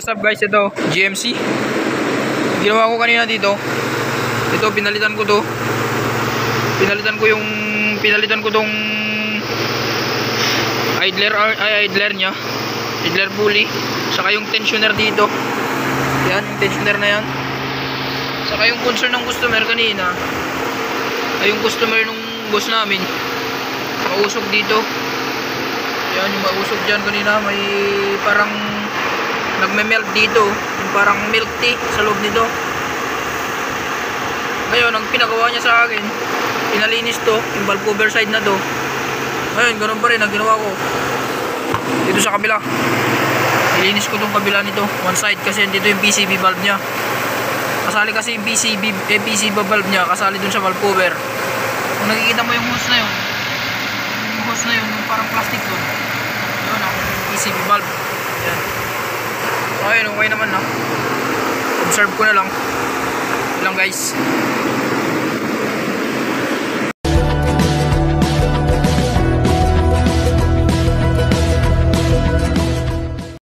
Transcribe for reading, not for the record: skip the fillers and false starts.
What's up guys, ito GMC. Ginawa ko kanina dito. Ito pinalitan ko to. Pinalitan ko tong idler niya. Idler pulley, saka yung tensioner dito. Yan, yung tensioner na yan. Saka yung concern ng customer kanina ay yung customer nung boss namin, mausok dito. Yan, yung mausok dyan kanina, may parang nagme-melt dito, yung parang milk tea sa loob nito. Ngayon, ang pinagawa niya sa akin, pinalinis to, yung valve cover side na to. Ngayon, ganun pa rin ang ginawa ko dito sa kabila. Nilinis ko tong kabila nito, one side, kasi dito yung PCB valve nya. Kasali kasi yung PCB valve nya, kasali dun sa valve cover. Kung nakikita mo yung hose na yun, yung parang plastic dun, yun ang PCB valve. Yan. Ayun, okay naman na. Observe ko na lang. Ito lang guys.